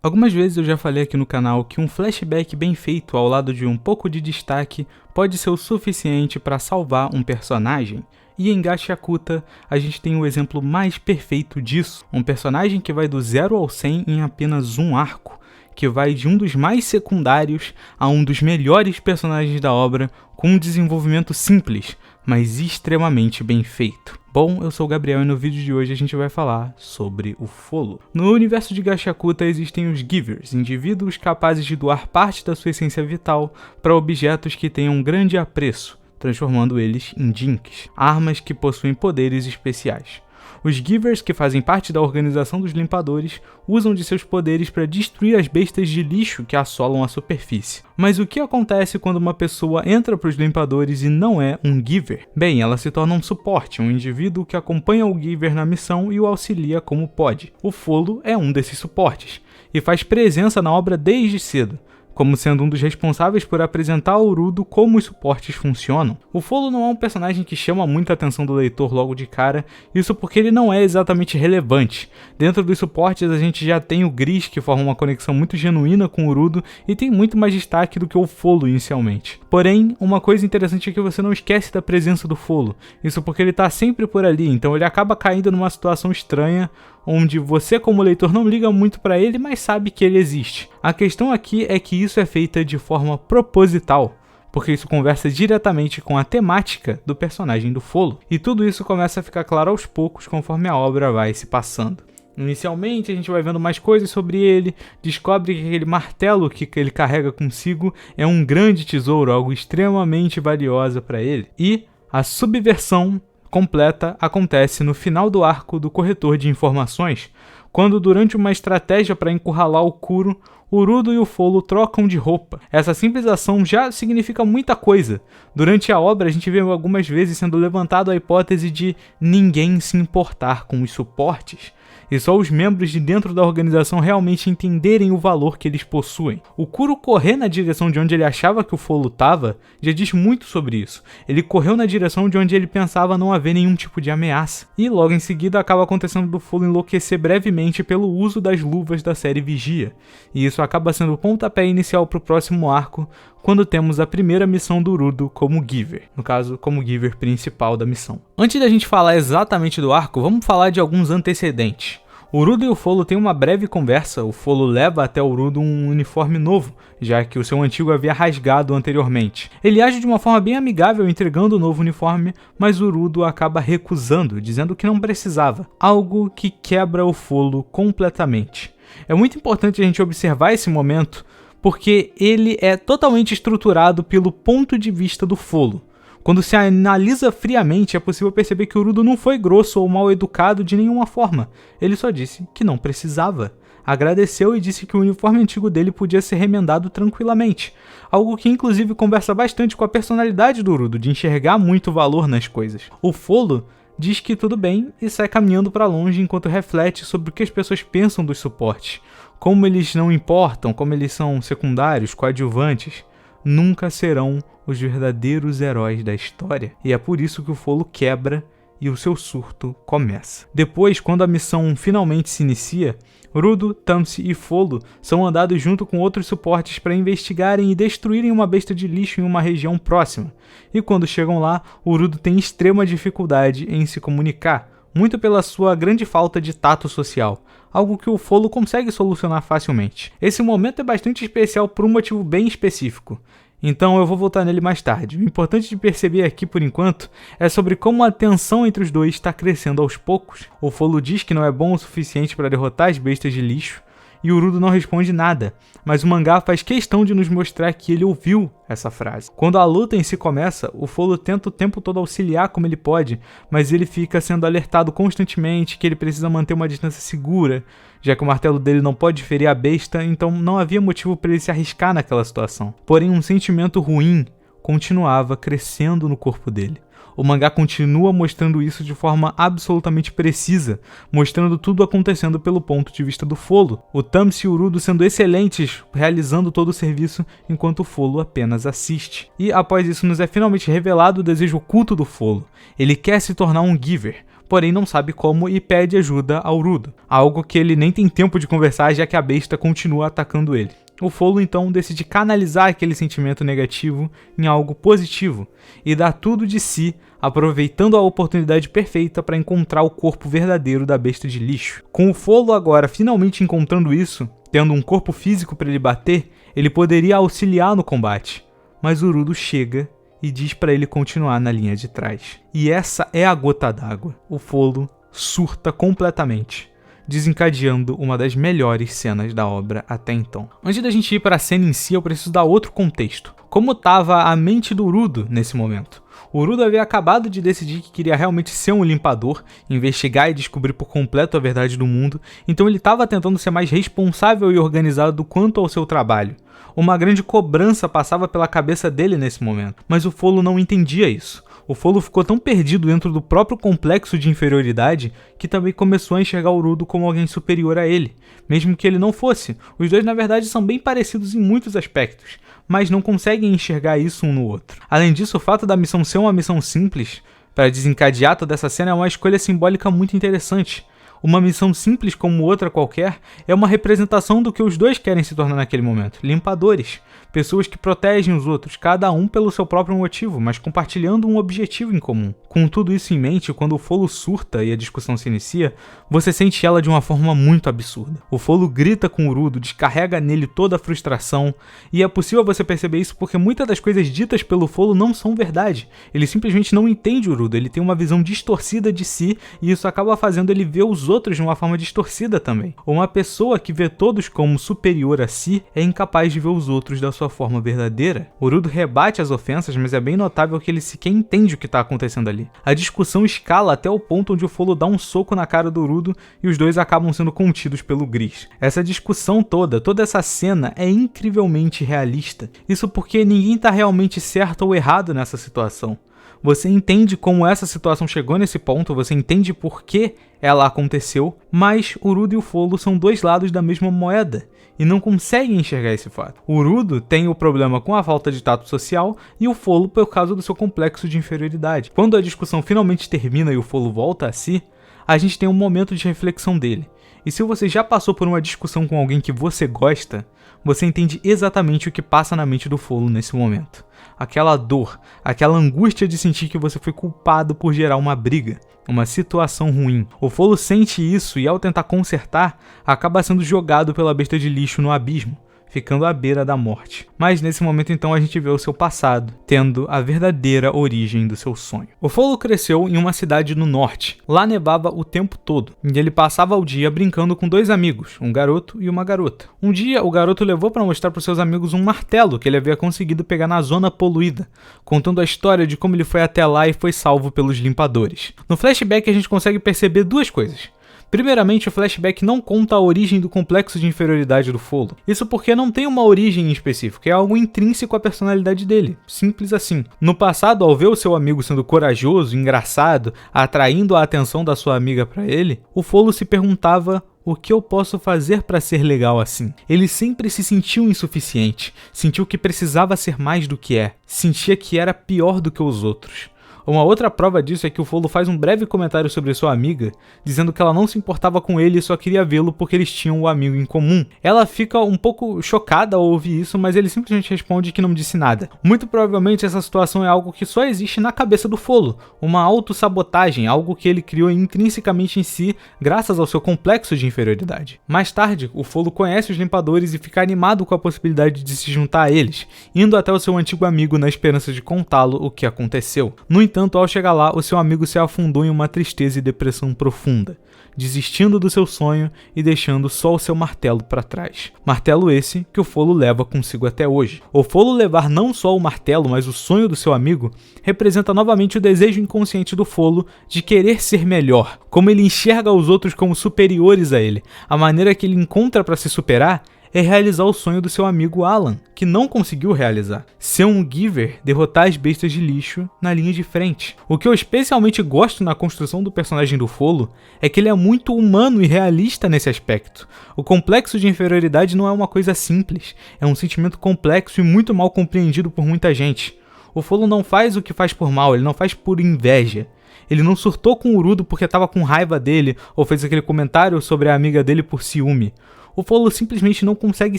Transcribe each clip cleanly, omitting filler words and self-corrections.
Algumas vezes eu já falei aqui no canal que um flashback bem feito ao lado de um pouco de destaque pode ser o suficiente para salvar um personagem. E em Gashakuta, a gente tem o exemplo mais perfeito disso, um personagem que vai do 0 ao 100 em apenas um arco, que vai de um dos mais secundários a um dos melhores personagens da obra, com um desenvolvimento simples, mas extremamente bem feito. Bom, eu sou o Gabriel e no vídeo de hoje a gente vai falar sobre o Folo. No universo de Gashakuta existem os Givers, indivíduos capazes de doar parte da sua essência vital para objetos que tenham grande apreço, transformando eles em Jinks, armas que possuem poderes especiais. Os Givers, que fazem parte da organização dos limpadores, usam de seus poderes para destruir as bestas de lixo que assolam a superfície. Mas o que acontece quando uma pessoa entra para os limpadores e não é um Giver? Bem, ela se torna um suporte, um indivíduo que acompanha o Giver na missão e o auxilia como pode. O Folo é um desses suportes, e faz presença na obra desde cedo, como sendo um dos responsáveis por apresentar ao Urudo como os suportes funcionam. O Folo não é um personagem que chama muita atenção do leitor logo de cara, isso porque ele não é exatamente relevante. Dentro dos suportes a gente já tem o Gris, que forma uma conexão muito genuína com o Urudo e tem muito mais destaque do que o Folo inicialmente. Porém, uma coisa interessante é que você não esquece da presença do Folo, isso porque ele está sempre por ali, então ele acaba caindo numa situação estranha, onde você como leitor não liga muito para ele, mas sabe que ele existe. A questão aqui é que isso é feito de forma proposital, porque isso conversa diretamente com a temática do personagem do Folo, e tudo isso começa a ficar claro aos poucos conforme a obra vai se passando. Inicialmente a gente vai vendo mais coisas sobre ele, descobre que aquele martelo que ele carrega consigo é um grande tesouro, algo extremamente valioso para ele, e a subversão completa acontece no final do arco do Corretor de Informações, quando durante uma estratégia para encurralar o Kuro, o Urudo e o Folo trocam de roupa. Essa simples ação já significa muita coisa. Durante a obra a gente vê algumas vezes sendo levantado a hipótese de ninguém se importar com os suportes, e só os membros de dentro da organização realmente entenderem o valor que eles possuem. O Kuro correr na direção de onde ele achava que o Folo estava já diz muito sobre isso. Ele correu na direção de onde ele pensava não haver nenhum tipo de ameaça. E logo em seguida acaba acontecendo do Folo enlouquecer brevemente pelo uso das luvas da série Vigia. E isso acaba sendo o pontapé inicial para o próximo arco, quando temos a primeira missão do Urudo como Giver, no caso, como Giver principal da missão. Antes da gente falar exatamente do arco, vamos falar de alguns antecedentes. O Urudo e o Folo têm uma breve conversa. O Folo leva até o Urudo um uniforme novo, já que o seu antigo havia rasgado anteriormente. Ele age de uma forma bem amigável entregando o novo uniforme, mas o Urudo acaba recusando, dizendo que não precisava, algo que quebra o Folo completamente. É muito importante a gente observar esse momento, porque ele é totalmente estruturado pelo ponto de vista do Folo. Quando se analisa friamente, é possível perceber que o Urudo não foi grosso ou mal educado de nenhuma forma. Ele só disse que não precisava. Agradeceu e disse que o uniforme antigo dele podia ser remendado tranquilamente. Algo que inclusive conversa bastante com a personalidade do Urudo, de enxergar muito valor nas coisas. O Folo diz que tudo bem e sai caminhando para longe enquanto reflete sobre o que as pessoas pensam dos suportes. Como eles não importam, como eles são secundários, coadjuvantes, nunca serão os verdadeiros heróis da história. E é por isso que o Folo quebra e o seu surto começa. Depois, quando a missão finalmente se inicia, Urudo, Tamsi e Folo são mandados junto com outros suportes para investigarem e destruírem uma besta de lixo em uma região próxima. E quando chegam lá, Urudo tem extrema dificuldade em se comunicar, muito pela sua grande falta de tato social, algo que o Folo consegue solucionar facilmente. Esse momento é bastante especial por um motivo bem específico, então eu vou voltar nele mais tarde. O importante de perceber aqui por enquanto é sobre como a tensão entre os dois está crescendo aos poucos. O Folo diz que não é bom o suficiente para derrotar as bestas de lixo, e o Urudo não responde nada, mas o mangá faz questão de nos mostrar que ele ouviu essa frase. Quando a luta em si começa, o Folo tenta o tempo todo auxiliar como ele pode, mas ele fica sendo alertado constantemente que ele precisa manter uma distância segura, já que o martelo dele não pode ferir a besta, então não havia motivo para ele se arriscar naquela situação. Porém, um sentimento ruim continuava crescendo no corpo dele. O mangá continua mostrando isso de forma absolutamente precisa, mostrando tudo acontecendo pelo ponto de vista do Folo. O Tamsi e o Urudo sendo excelentes, realizando todo o serviço, enquanto o Folo apenas assiste. E após isso nos é finalmente revelado o desejo oculto do Folo. Ele quer se tornar um Giver, porém não sabe como e pede ajuda ao Urudo, algo que ele nem tem tempo de conversar já que a besta continua atacando ele. O Folo então decide canalizar aquele sentimento negativo em algo positivo e dá tudo de si, aproveitando a oportunidade perfeita para encontrar o corpo verdadeiro da besta de lixo. Com o Folo agora finalmente encontrando isso, tendo um corpo físico para ele bater, ele poderia auxiliar no combate, mas Urudo chega e diz para ele continuar na linha de trás. E essa é a gota d'água. O Folo surta completamente, desencadeando uma das melhores cenas da obra até então. Antes da gente ir para a cena em si, eu preciso dar outro contexto. Como estava a mente do Urudo nesse momento? O Urudo havia acabado de decidir que queria realmente ser um limpador, investigar e descobrir por completo a verdade do mundo, então ele estava tentando ser mais responsável e organizado quanto ao seu trabalho. Uma grande cobrança passava pela cabeça dele nesse momento, mas o Folo não entendia isso. O Folo ficou tão perdido dentro do próprio complexo de inferioridade que também começou a enxergar o Urudo como alguém superior a ele, mesmo que ele não fosse. Os dois na verdade são bem parecidos em muitos aspectos, mas não conseguem enxergar isso um no outro. Além disso, o fato da missão ser uma missão simples, para desencadear toda essa cena, é uma escolha simbólica muito interessante. Uma missão simples como outra qualquer é uma representação do que os dois querem se tornar naquele momento, limpadores. Pessoas que protegem os outros, cada um pelo seu próprio motivo, mas compartilhando um objetivo em comum. Com tudo isso em mente, quando o Folo surta e a discussão se inicia, você sente ela de uma forma muito absurda. O Folo grita com o Urudo, descarrega nele toda a frustração, e é possível você perceber isso porque muitas das coisas ditas pelo Folo não são verdade. Ele simplesmente não entende o Urudo, ele tem uma visão distorcida de si, e isso acaba fazendo ele ver os outros de uma forma distorcida também. Uma pessoa que vê todos como superior a si é incapaz de ver os outros da sua forma verdadeira. Urudo rebate as ofensas, mas é bem notável que ele sequer entende o que está acontecendo ali. A discussão escala até o ponto onde o Folo dá um soco na cara do Urudo e os dois acabam sendo contidos pelo Gris. Essa discussão toda essa cena é incrivelmente realista. Isso porque ninguém está realmente certo ou errado nessa situação. Você entende como essa situação chegou nesse ponto, você entende por que ela aconteceu, mas Urudo e o Folo são dois lados da mesma moeda e não conseguem enxergar esse fato. O Urudo tem o problema com a falta de tato social e o Folo por causa do seu complexo de inferioridade. Quando a discussão finalmente termina e o Folo volta a si, a gente tem um momento de reflexão dele. E se você já passou por uma discussão com alguém que você gosta, você entende exatamente o que passa na mente do Folo nesse momento. Aquela dor, aquela angústia de sentir que você foi culpado por gerar uma briga, uma situação ruim. O Folo sente isso e ao tentar consertar, acaba sendo jogado pela besta de lixo no abismo, ficando à beira da morte. Mas nesse momento então a gente vê o seu passado, tendo a verdadeira origem do seu sonho. O Folo cresceu em uma cidade no norte. Lá nevava o tempo todo, e ele passava o dia brincando com dois amigos, um garoto e uma garota. Um dia o garoto levou para mostrar para os seus amigos um martelo que ele havia conseguido pegar na zona poluída, contando a história de como ele foi até lá e foi salvo pelos limpadores. No flashback a gente consegue perceber duas coisas. Primeiramente, o flashback não conta a origem do complexo de inferioridade do Folo. Isso porque não tem uma origem em específico, é algo intrínseco à personalidade dele, simples assim. No passado, ao ver o seu amigo sendo corajoso, engraçado, atraindo a atenção da sua amiga para ele, o Folo se perguntava: o que eu posso fazer para ser legal assim? Ele sempre se sentiu insuficiente, sentiu que precisava ser mais do que é, sentia que era pior do que os outros. Uma outra prova disso é que o Folo faz um breve comentário sobre sua amiga, dizendo que ela não se importava com ele e só queria vê-lo porque eles tinham um amigo em comum. Ela fica um pouco chocada ao ouvir isso, mas ele simplesmente responde que não disse nada. Muito provavelmente essa situação é algo que só existe na cabeça do Folo, uma autossabotagem, algo que ele criou intrinsecamente em si graças ao seu complexo de inferioridade. Mais tarde, o Folo conhece os limpadores e fica animado com a possibilidade de se juntar a eles, indo até o seu antigo amigo na esperança de contá-lo o que aconteceu. No entanto, ao chegar lá, o seu amigo se afundou em uma tristeza e depressão profunda, desistindo do seu sonho e deixando só o seu martelo para trás. Martelo esse que o Folo leva consigo até hoje. O Folo levar não só o martelo, mas o sonho do seu amigo, representa novamente o desejo inconsciente do Folo de querer ser melhor, como ele enxerga os outros como superiores a ele. A maneira que ele encontra para se superar é realizar o sonho do seu amigo Alan, que não conseguiu realizar. Ser um giver, derrotar as bestas de lixo na linha de frente. O que eu especialmente gosto na construção do personagem do Folo é que ele é muito humano e realista nesse aspecto. O complexo de inferioridade não é uma coisa simples, é um sentimento complexo e muito mal compreendido por muita gente. O Folo não faz o que faz por mal, ele não faz por inveja. Ele não surtou com o Urudo porque estava com raiva dele ou fez aquele comentário sobre a amiga dele por ciúme. O Follow simplesmente não consegue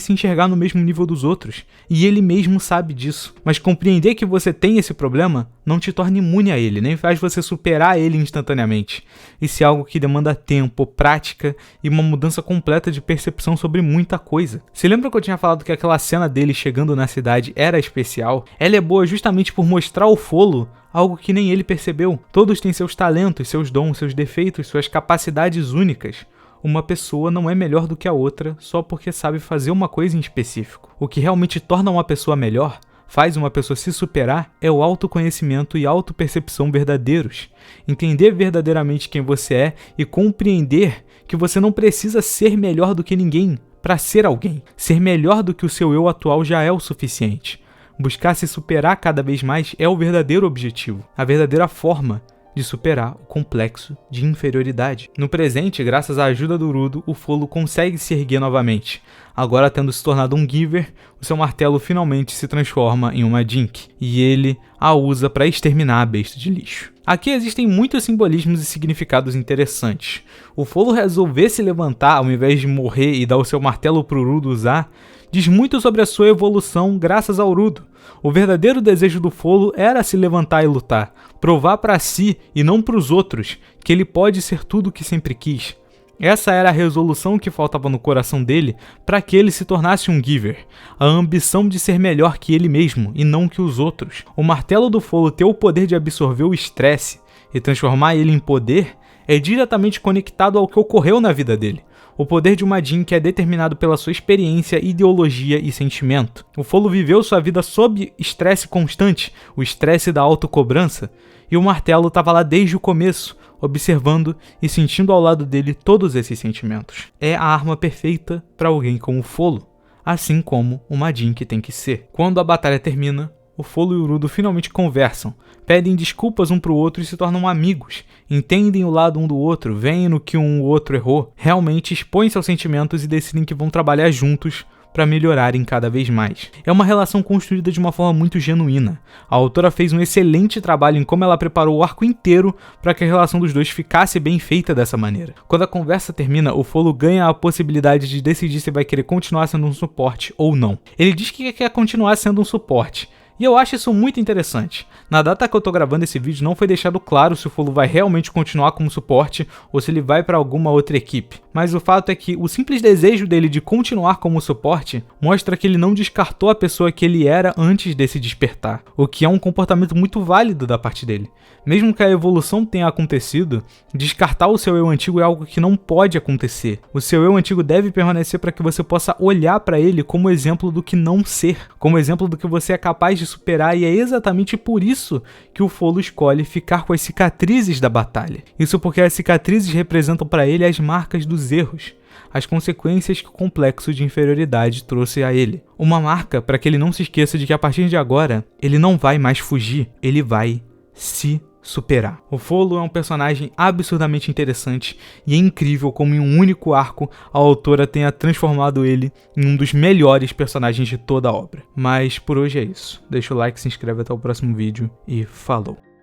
se enxergar no mesmo nível dos outros, e ele mesmo sabe disso. Mas compreender que você tem esse problema não te torna imune a ele, nem faz você superar ele instantaneamente. Isso é algo que demanda tempo, prática e uma mudança completa de percepção sobre muita coisa. Se lembra que eu tinha falado que aquela cena dele chegando na cidade era especial? Ela é boa justamente por mostrar ao Follow algo que nem ele percebeu. Todos têm seus talentos, seus dons, seus defeitos, suas capacidades únicas. Uma pessoa não é melhor do que a outra só porque sabe fazer uma coisa em específico. O que realmente torna uma pessoa melhor, faz uma pessoa se superar, é o autoconhecimento e autopercepção verdadeiros. Entender verdadeiramente quem você é e compreender que você não precisa ser melhor do que ninguém para ser alguém. Ser melhor do que o seu eu atual já é o suficiente. Buscar se superar cada vez mais é o verdadeiro objetivo, a verdadeira forma de superar o complexo de inferioridade. No presente, graças à ajuda do Urudo, o Follow consegue se erguer novamente. Agora, tendo se tornado um Giver, o seu martelo finalmente se transforma em uma Jink, e ele a usa para exterminar a besta de lixo. Aqui existem muitos simbolismos e significados interessantes. O Follow resolver se levantar ao invés de morrer e dar o seu martelo para o Urudo usar, diz muito sobre a sua evolução graças ao Urudo. O verdadeiro desejo do Follow era se levantar e lutar, provar para si e não para os outros que ele pode ser tudo o que sempre quis. Essa era a resolução que faltava no coração dele para que ele se tornasse um Giver, a ambição de ser melhor que ele mesmo e não que os outros. O martelo do Follow ter o poder de absorver o estresse e transformar ele em poder é diretamente conectado ao que ocorreu na vida dele. O poder de uma Jink é determinado pela sua experiência, ideologia e sentimento. O Follow viveu sua vida sob estresse constante, o estresse da autocobrança, e o martelo estava lá desde o começo, observando e sentindo ao lado dele todos esses sentimentos. É a arma perfeita para alguém como o Follow, assim como uma Jink tem que ser. Quando a batalha termina, o Follow e o Urudo finalmente conversam, pedem desculpas um pro outro e se tornam amigos, entendem o lado um do outro, veem no que um ou outro errou, realmente expõem seus sentimentos e decidem que vão trabalhar juntos para melhorarem cada vez mais. É uma relação construída de uma forma muito genuína. A autora fez um excelente trabalho em como ela preparou o arco inteiro para que a relação dos dois ficasse bem feita dessa maneira. Quando a conversa termina, o Follow ganha a possibilidade de decidir se vai querer continuar sendo um suporte ou não. Ele diz que quer continuar sendo um suporte, e eu acho isso muito interessante. Na data que eu tô gravando esse vídeo não foi deixado claro se o Follow vai realmente continuar como suporte ou se ele vai para alguma outra equipe. Mas o fato é que o simples desejo dele de continuar como suporte mostra que ele não descartou a pessoa que ele era antes desse despertar, o que é um comportamento muito válido da parte dele. Mesmo que a evolução tenha acontecido, descartar o seu eu antigo é algo que não pode acontecer. O seu eu antigo deve permanecer para que você possa olhar para ele como exemplo do que não ser, como exemplo do que você é capaz de superar, e é exatamente por isso que o Follow escolhe ficar com as cicatrizes da batalha. Isso porque as cicatrizes representam para ele as marcas dos erros, as consequências que o complexo de inferioridade trouxe a ele. Uma marca para que ele não se esqueça de que a partir de agora, ele não vai mais fugir, ele vai se superar. O Follow é um personagem absurdamente interessante e é incrível como em um único arco a autora tenha transformado ele em um dos melhores personagens de toda a obra. Mas por hoje é isso. Deixa o like, se inscreve até o próximo vídeo e falou!